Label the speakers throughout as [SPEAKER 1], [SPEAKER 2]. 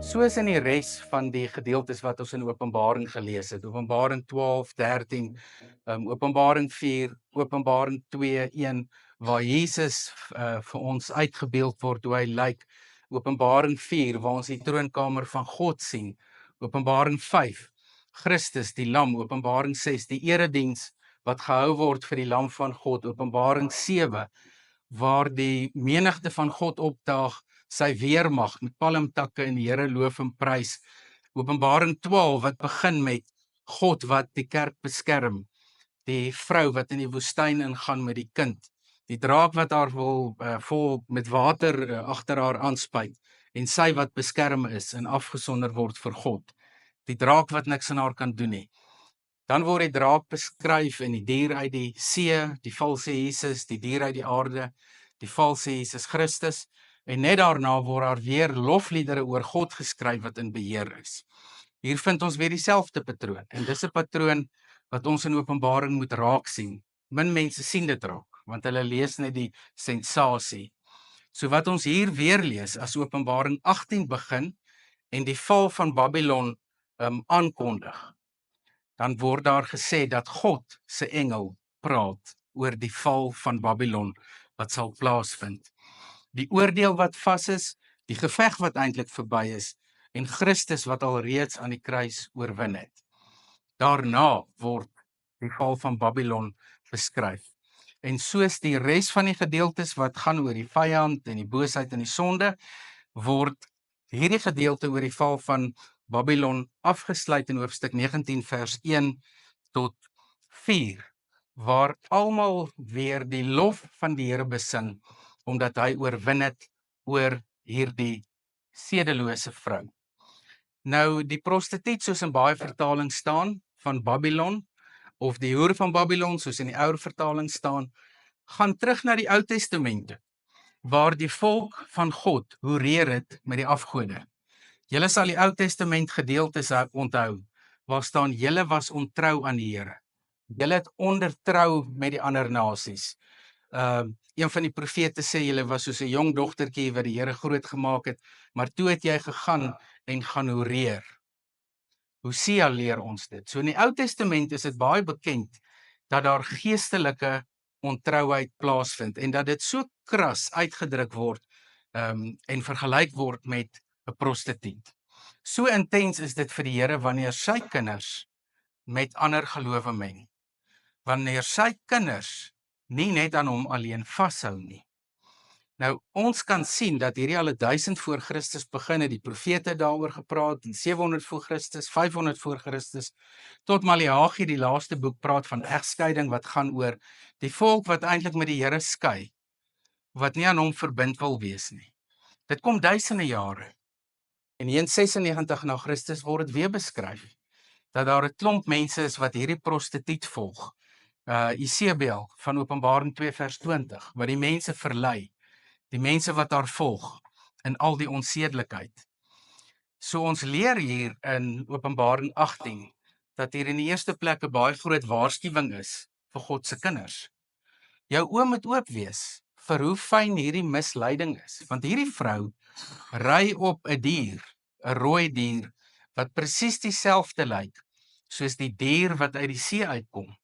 [SPEAKER 1] Soos in die res van die gedeeltes wat ons in Openbaring gelees het, Openbaring 12, 13, Openbaring 4, Openbaring 2, 1, waar Jesus vir ons uitgebeeld word hoe hy lyk, Openbaring 4, waar ons die troonkamer van God sien, Openbaring 5, Christus die lam, Openbaring 6, die erediens wat gehou word vir die lam van God, Openbaring 7, waar die menigte van God opdaag, sy weermag met palmtakke en die Here loof en prys. Openbaring 12 wat begin met God wat die kerk beskerm, die vrou wat in die woestyn ingaan met die kind, die draak wat haar wil vol met water agter haar aanspuit en sy wat beskerm is en afgesonder word vir God. Die draak wat niks aan haar kan doen nie. Dan word die draak beskryf en die dier uit die see, die valse Jesus, die dier uit die aarde, die valse Jesus Christus, en net daarna word daar weer lofliedere oor God geskryf wat in beheer is. Hier vind ons weer dieselfde patroon, en dis 'n patroon wat ons in Openbaring moet raak sien. Min mense sien dit raak, want hulle lees net die sensasie. So wat ons hier weer lees, as Openbaring 18 begin, en die val van Babylon aankondig, dan word daar gesê dat God se engel praat oor die val van Babylon wat sal plaasvind. Die oordeel wat vas is, die geveg wat eintlik verby is, en Christus wat al reeds aan die kruis oorwin het. Daarna word die val van Babylon beskryf. En soos die res van die gedeeltes wat gaan oor die vyand en die boosheid en die sonde, word hierdie gedeelte oor die val van Babylon afgesluit in hoofstuk 19 vers 1 tot 4, waar almal weer die lof van die Here besing, omdat hy oorwin het oor hierdie sedelose vrou. Nou die prostituut, soos in baie vertalings staan, van Babylon, of die hoer van Babylon, soos in die ouer vertaling staan, gaan terug na die Ou Testamente, waar die volk van God hoereer het met die afgode. Julle sal die Ou Testament gedeeltes onthou, waar staan, julle was ontrou aan die Here. Julle het ondertrou met die ander nasies. Een van die profete sê, julle was soos 'n jong dogtertjie wat die Here groot gemaak het, maar toe het jy gegaan en gaan hoereer. Hosea leer ons dit. So in die Ou Testament is dit baie bekend dat daar geestelike ontrouheid plaasvind en dat dit so kras uitgedruk word en vergelyk word met 'n prostituut. So intens is dit vir die Here wanneer sy kinders met ander gelowe meng. Wanneer sy kinders nie net aan hom alleen vashou nie. Nou, ons kan sien dat hierdie al 1000 voor Christus begin het, die profete daaroor gepraat, en 700 voor Christus, 500 voor Christus, tot Maleagi, die laaste boek, praat van egskeiding, wat gaan oor die volk wat eintlik met die Here skei, wat nie aan hom verbind wil wees nie. Dit kom duisende jare. En hier in 96 na Christus word dit weer beskryf, dat daar 'n klomp mense is wat hierdie prostituut volg. Isebel van Openbaring 2 vers 20, wat die mense verlei, die mense wat haar volg, in al die onsedelikheid. So ons leer hier in Openbaring 18, dat hier in die eerste plek 'n baie groot waarskuwing is vir God se kinders. Jou oë moet oop wees vir hoe fyn hierdie misleiding is, want hierdie vrou ry op 'n dier, 'n rooi dier, wat presies dieselfde lyk, soos die dier wat uit die see uitkom.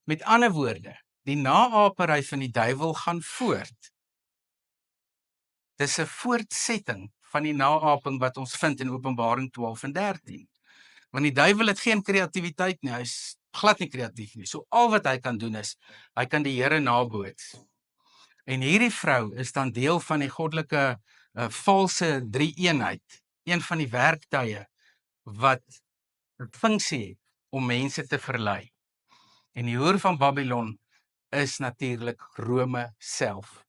[SPEAKER 1] Met ander woorde, die naapery van die duiwel gaan voort. Dis 'n voortsetting van die naaping wat ons vind in Openbaring 12 en 13. Want die duiwel het geen kreatiwiteit nie, hy is glad nie kreatief nie. So al wat hy kan doen is, hy kan die Here naboots. En hierdie vrou is dan deel van die goddelike valse drie-eenheid, een van die werktuie wat 'n funksie het om mense te verlei. En die hoer van Babylon is natuurlik Rome self.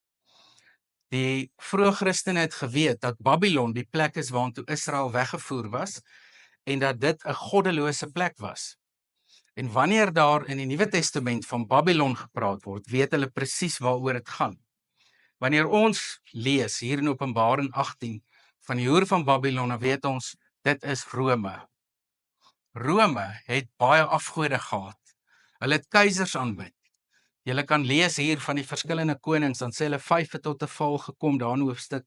[SPEAKER 1] Die vroeë Christene het geweet dat Babylon die plek is waartoe Israel weggevoer was en dat dit 'n goddelose plek was. En wanneer daar in die Nuwe Testament van Babylon gepraat word, weet hulle presies waaroor dit gaan. Wanneer ons lees hier in Openbaring 18 van die hoer van Babylon, dan weet ons, dit is Rome. Rome het baie afgode gehad. Hulle het keisers aanbid. Julle kan lees hier van die verskillende konings, dan sê hulle 5 het tot 'n val gekom, daar in hoofstuk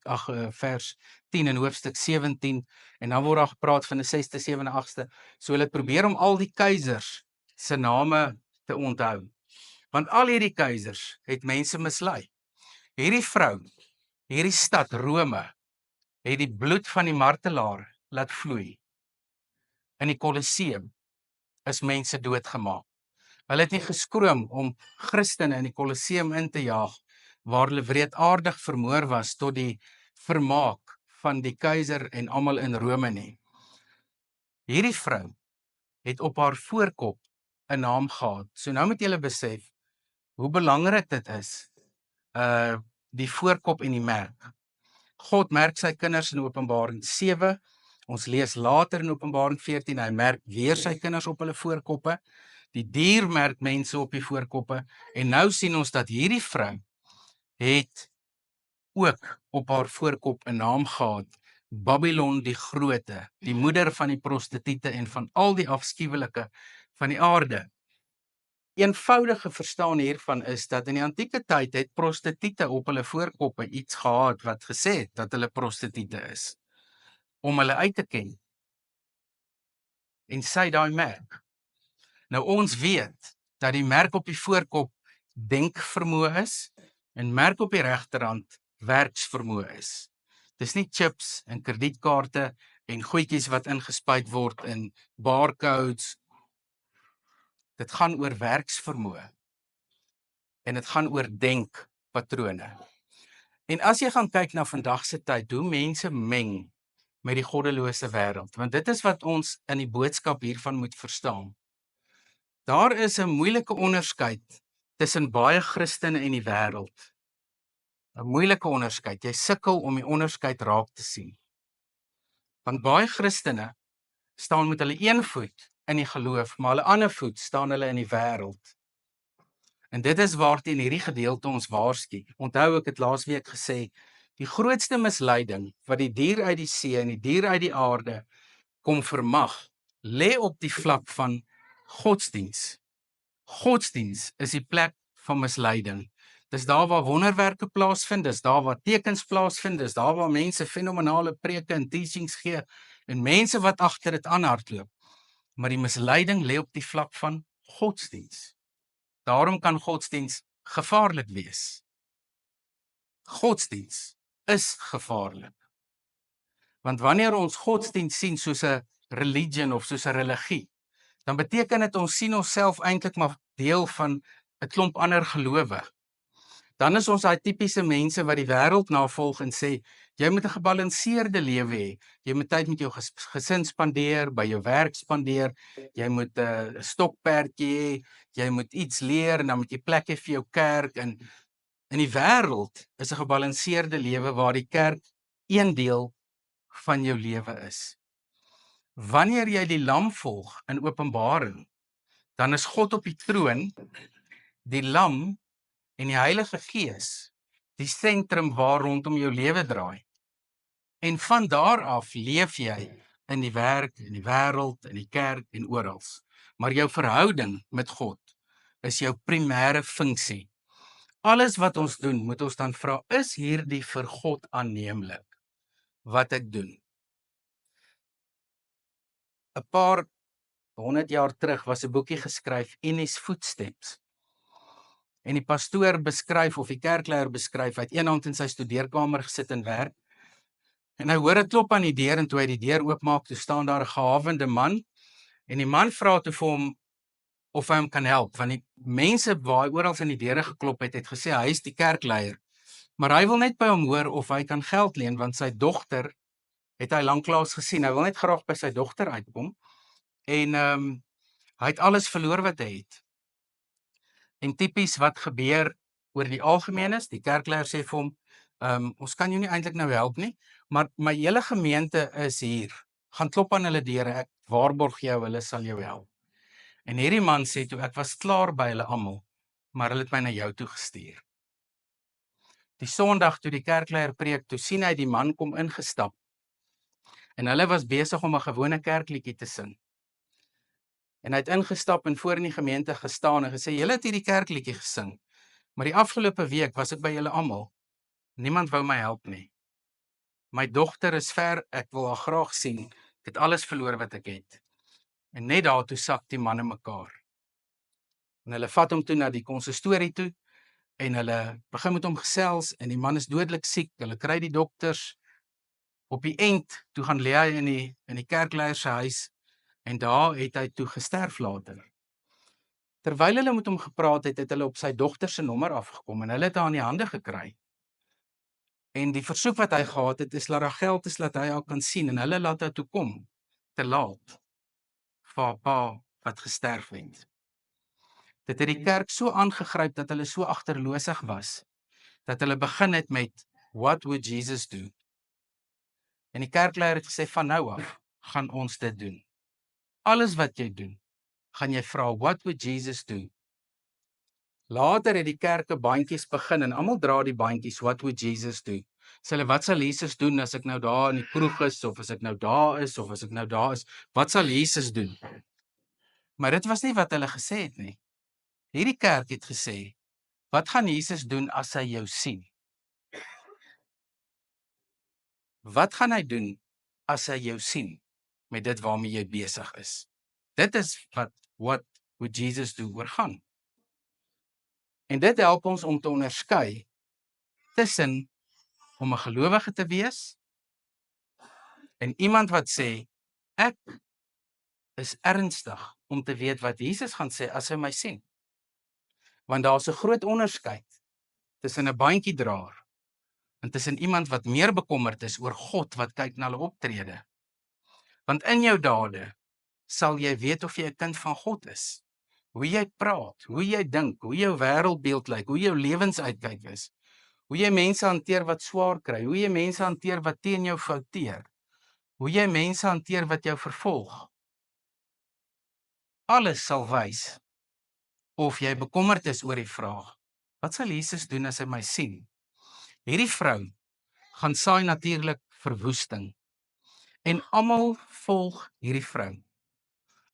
[SPEAKER 1] vers 10 en hoofstuk 17, en dan word daar gepraat van 'n 6de, 7de, 8ste. So hulle het probeer om al die keisers se name te onthou. Want al hierdie keisers het mense mislei. Hierdie vrou, hierdie stad Rome, het die bloed van die martelaar laat vloei. In die Kolosseum is mense doodgemaak. Hulle het nie geskroom om Christene in die Kolosseum in te jaag, waar hulle wreedaardig vermoor was tot die vermaak van die keiser en almal in Rome nie. Hierdie vrou het op haar voorkop 'n naam gehad. So nou moet julle besef hoe belangrik dit is, die voorkop en die merk. God merk sy kinders in Openbaring 7. Ons lees later in Openbaring 14, hy merk weer sy kinders op hulle voorkoppe. Die dier merk mense op die voorkoppe. En nou sien ons dat hierdie vrou het ook op haar voorkop 'n naam gehad. Babylon die Grote, die moeder van die prostituie en van al die afskuwelike van die aarde. Eenvoudige verstaan hiervan is dat in die antieke tyd het prostituie op hulle voorkoppe iets gehad wat gesê het dat hulle prostituie is, om hulle uit te ken. En sy daai merk. Nou ons weet dat die merk op die voorkop denkvermoë is en merk op die regterhand werksvermoë is. Dis nie chips en kredietkaarte en goedjies wat ingespuit word in barcodes. Dit gaan oor werksvermoë. En dit gaan oor denkpatrone. En as jy gaan kyk na vandag se tyd, hoe mense meng met die goddelose wêreld, want dit is wat ons in die boodskap hiervan moet verstaan. Daar is 'n moeilike onderskeid tussen baie Christene en die wêreld. 'n Moeilike onderskeid. Jy sukkel om die onderskeid raak te sien. Want baie Christene staan met hulle een voet in die geloof, maar hulle ander voet staan hulle in die wêreld. En dit is waarteen hierdie gedeelte ons waarsku. Onthou, ek het laasweek gesê, die grootste misleiding wat die dier uit die see en die dier uit die aarde kom vermag, lê op die vlak van godsdiens. Godsdiens is die plek van misleiding. Dis daar waar wonderwerke plaasvind, dis daar waar tekens plaasvind, dis daar waar mense fenomenale preke en teachings gee, en mense wat agter dit aanhardloop. Maar die misleiding lê op die vlak van godsdiens. Daarom kan godsdiens gevaarlik wees. Godsdiens is gevaarlik. Want wanneer ons godsdiens sien soos 'n religion of soos 'n religie, dan beteken dit ons sien onsself eintlik maar deel van 'n klomp ander gelowe. Dan is ons daai tipiese mense wat die wêreld navolg en sê, jy moet 'n gebalanseerde lewe hê. Jy moet tyd met jou gesin spandeer, by jou werk spandeer, jy moet 'n stokperdjie hê, jy moet iets leer en dan moet jy plek hê vir jou kerk. En in die wêreld is 'n gebalanseerde lewe waar die kerk een deel van jou lewe is. Wanneer jy die lam volg in Openbaring, dan is God op die troon, die lam en die Heilige Gees die sentrum waar rondom jou lewe draai. En van daar af leef jy in die werk, in die wêreld, in die kerk en oral. Maar jou verhouding met God is jou primêre funksie. Alles wat ons doen, moet ons dan vra, is hierdie vir God aanneemlik wat ek doen? 'n Paar 100 jaar terug was 'n boekie geskryf, In His Footsteps. En die pastoor beskryf, of die kerkleier beskryf, hy het een hand in sy studeerkamer gesit en werk. En hy hoor 'n klop aan die deur, en toe hy die deur oopmaak, toe staan daar 'n gehawende man. En die man vra toe vir hom of hy hom kan help, want die mense waar hy oral in die deure geklop het gesê hy is die kerkleier. Maar hy wil net by hom hoor of hy kan geld leen, want sy dogter het hy lanklaas gesien. Hy wil net graag by sy dogter uitkom. En hy het alles verloor wat hy het. En tipies wat gebeur oor die algemeen is, die kerkleier sê vir hom, ons kan jou nie eintlik nou help nie, maar my hele gemeente is hier. Gaan klop aan hulle deure, ek waarborg jou, hulle sal jou help. En hierdie man sê toe, ek was klaar by hulle almal, maar hulle het my na jou toe gestuur. Die Sondag toe die kerkleier preek, toe sien hy die man kom ingestap. En hulle was besig om 'n gewone kerkliedjie te sing. En hy het ingestap en voor in die gemeente gestaan en gesê, julle het hierdie kerkliedjie gesing, Maar die afgelope week was ek by julle almal. Niemand wou my help nie. My dogter is ver, ek wil haar graag sien. Ek het alles verloor wat ek het. En net daartoe sak die manne mekaar. En hulle vat hom toe na die konsistorie toe en hulle begin met hom gesels en die man is dodelik siek. Hulle kry die dokters. Op die eind toe gaan lê hy in die kerkleier se huis en daar het hy toe gesterf later. Terwyl hulle met hom gepraat het hulle op sy dogter se nommer afgekom en hulle het haar in die hande gekry. En die versoek wat hy gehad het is dat daar geld is dat hy haar kan sien en hulle laat haar toe kom te laat vir haar pa wat gesterf het. Dit het die kerk so aangegryp dat hulle so agterloosig was dat hulle begin het met what would Jesus do? En die kerkleier het gesê van nou af gaan ons dit doen. Alles wat jy doen, gaan jy vra what would Jesus do? Later het die kerke bandjies begin en almal dra die bandjies what would Jesus do? Sê hulle wat sal Jesus doen as ek nou daar in die kroeg is of as ek nou daar is of as ek nou daar is? Wat sal Jesus doen? Maar dit was nie wat hulle gesê het nie. Hierdie kerk het gesê, wat gaan Jesus doen as hy jou sien? Wat gaan hy doen as hy jou sien met dit waarmee jy besig is? Dit is wat what would Jesus do oor gaan. En dit help ons om te onderskei tussen om 'n gelowige te wees en iemand wat sê ek is ernstig om te weet wat Jesus gaan sê as hy my sien. Want daar's 'n groot onderskeid tussen 'n bandjiedraer en tussen iemand wat meer bekommerd is oor God wat kyk na hulle optrede. Want in jou dade sal jy weet of jy 'n kind van God is. Hoe jy praat, hoe jy dink, hoe jou wêreldbeeld lyk, hoe jou lewensuitkyk is. Hoe jy mense hanteer wat swaar kry, hoe jy mense hanteer wat teen jou fouteer. Hoe jy mense hanteer wat jou vervolg. Alles sal wys of jy bekommerd is oor die vraag, wat sal Jesus doen as hy my sien? Hierdie vrou gaan saai natuurlik verwoesting. En almal volg hierdie vrou.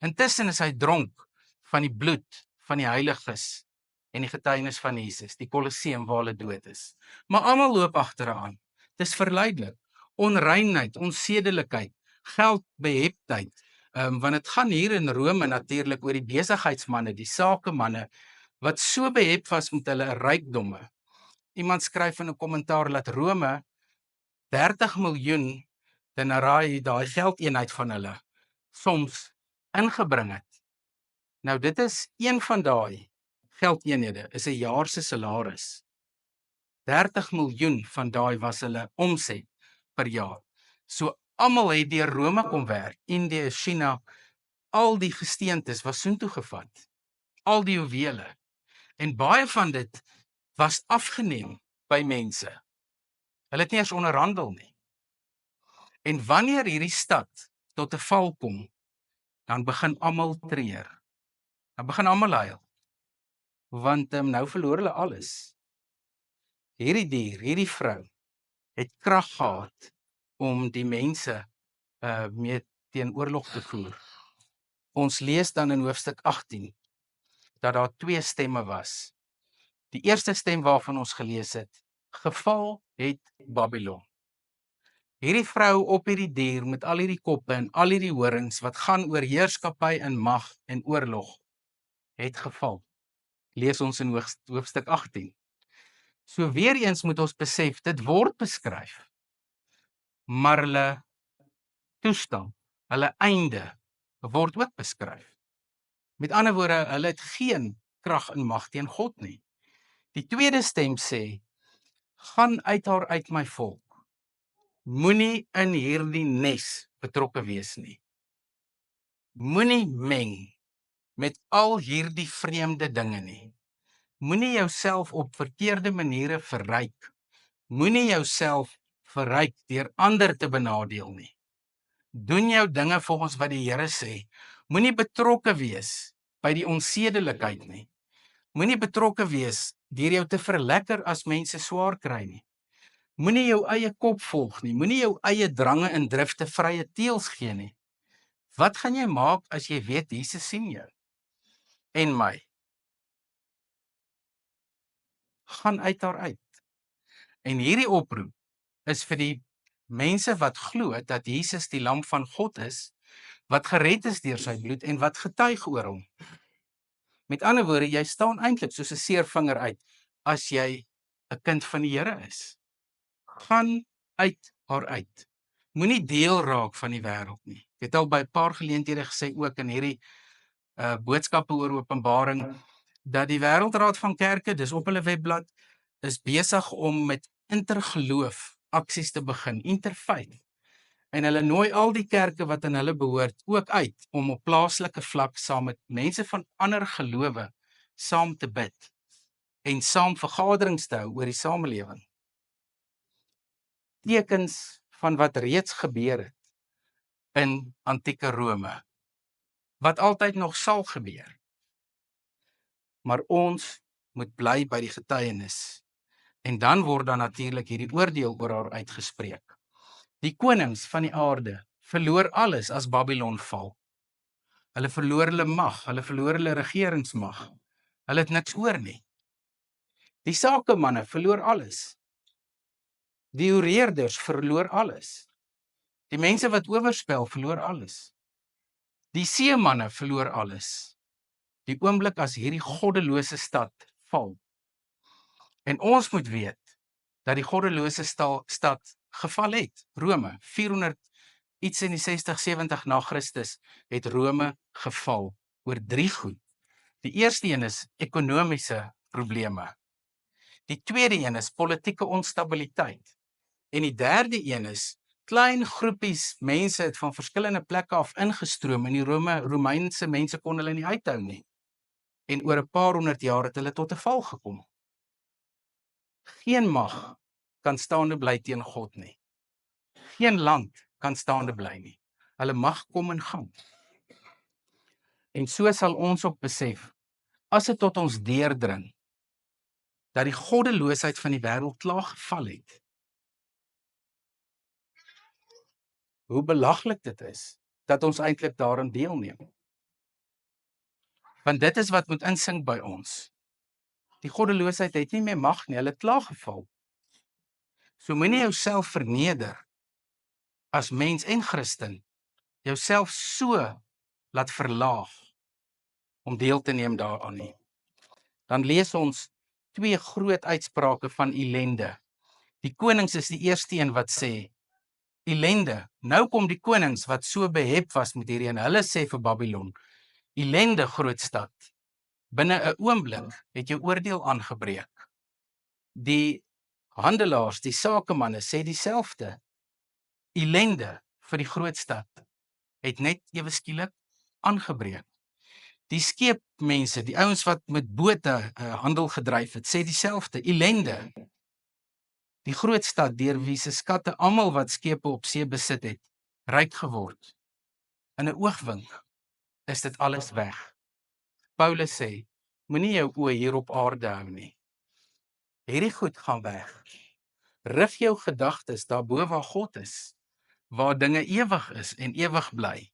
[SPEAKER 1] Intussen is hy dronk van die bloed van die heiliges en die getuienis van Jesus, die Kolosseum waar hulle dood is. Maar almal loop agteraan. Dis verleidelik. Onreinheid, onsedelikheid, geldbeheptheid. Want dit gaan hier in Rome natuurlik oor die besigheidsmanne, die sakemanne wat so behep was met hulle rykdomme. Iemand skryf in 'n kommentaar dat Rome 30 miljoen denarii, daai geldeenheid van hulle, soms ingebring het. Nou dit is een van daai geldeenhede, is 'n jaar se salaris. 30 miljoen van daai was hulle omset per jaar. So almal het deur Rome kom werk. Indië, China, al die gesteentes was soontoe gevat. Al die juwele. En baie van dit was afgeneem by mense. Hulle het nie eens onderhandel nie. En wanneer hierdie stad tot 'n val kom, dan begin almal treur. Dan begin almal huil. Want nou verloor hulle alles. Hierdie dier, hierdie vrou, het krag gehad om die mense mee teen oorlog te voer. Ons lees dan in hoofstuk 18 dat daar 2 stemme was. Die eerste stem waarvan ons gelees het, geval het Babylon. Hierdie vrou op hierdie dier met al hierdie koppe en al hierdie horings wat gaan oor heerskappy en mag en oorlog, het geval. Lees ons in hoofstuk 18. So weer eens moet ons besef, dit word beskryf, maar hulle toestand, hulle einde, word ook beskryf. Met ander woorde, hulle het geen krag en mag teen God nie. Die tweede stem sê, gaan uit haar uit my volk. Moenie in hierdie nes betrokke wees nie. Moenie meng met al hierdie vreemde dinge nie. Moenie jouself op verkeerde maniere verryk. Moenie jouself verryk deur ander te benadeel nie. Doen jou dinge volgens wat die Here sê. Moenie betrokke wees by die onsedelikheid nie. Moenie betrokke wees deur jou te verlekker as mense swaar kry nie. Moenie jou eie kop volg nie. Moenie jou eie drange en drifte vrye teels gee nie. Wat gaan jy maak as jy weet Jesus sien jou en my? gaan uit daaruit. En hierdie oproep is vir die mense wat glo dat Jesus die lam van God is, wat gered is deur sy bloed en wat getuig oor hom. Met ander woorde, jy staan eintlik soos 'n seervinger uit as jy 'n kind van die Here is. Gaan uit haar uit. Moenie deel raak van die wêreld nie. Ek het al by 'n paar geleenthede gesê ook in hierdie boodskappe oor Openbaring dat die Wêreldraad van Kerke, dis op hulle webblad, is besig om met intergeloof aksies te begin, interfaith. En hulle nooi al die kerke wat aan hulle behoort ook uit om op plaaslike vlak saam met mense van ander gelowe saam te bid en saam vergaderings te hou oor die samelewing. Tekens van wat reeds gebeur het in antieke Rome, wat altyd nog sal gebeur. Maar ons moet bly by die getuienis. En dan word dan natuurlik hierdie oordeel oor haar uitgespreek. Die konings van die aarde verloor alles as Babylon val. Hulle verloor hulle mag, hulle verloor hulle regeringsmag. Hulle het niks oor nie. Die sakemanne verloor alles. Die oreerders verloor alles. Die mense wat oorspel verloor alles. Die seemanne verloor alles. Die oomblik as hierdie goddelose stad val. En ons moet weet dat die goddelose stad geval het. Rome, 400 iets in die 60-70 na Christus het Rome geval oor 3 goed. Die eerste een is ekonomiese probleme. Die tweede een is politieke onstabiliteit. En die derde een is klein groepies mense het van verskillende plekke af ingestroom en die Romeinse mense kon hulle nie uithou nie. En oor 'n paar honderd jaar het hulle tot 'n val gekom. Geen mag kan staande bly teen God nie. Geen land kan staande bly nie. Hulle mag kom en gaan. En so sal ons ook besef, as dit tot ons deurdring, dat die goddeloosheid van die wêreld klaar geval het. Hoe belaglik dit is, dat ons eintlik daarin deelneem. Want dit is wat moet insink by ons. Die goddeloosheid het nie meer mag nie, hulle het klaar geval. So moenie jouself verneder as mens en Christen, jouself so laat verlaag om deel te neem daaraan nie. Dan lees ons 2 groot uitsprake van ellende. Die konings is die eerste een wat sê, ellende, nou kom die konings wat so behep was met hierdie en hulle sê vir Babylon, ellende groot stad, binne 'n oomblik het jou oordeel aangebreek. Die handelaars, die sakemanne sê dieselfde, ellende vir die groot stad, het net ewe skielik aangebreek. Die skeepmense, die ouens wat met bote handel gedryf het, sê dieselfde, ellende. Die groot stad deur wie se skatte almal wat skepe op see besit het, ryk geword. In 'n oogwink is dit alles weg. Paulus sê, moenie jou oë hier op aarde hou nie. Hierdie goed gaan weg. Rig jou gedagtes daarbo waar God is, waar dinge ewig is en ewig bly.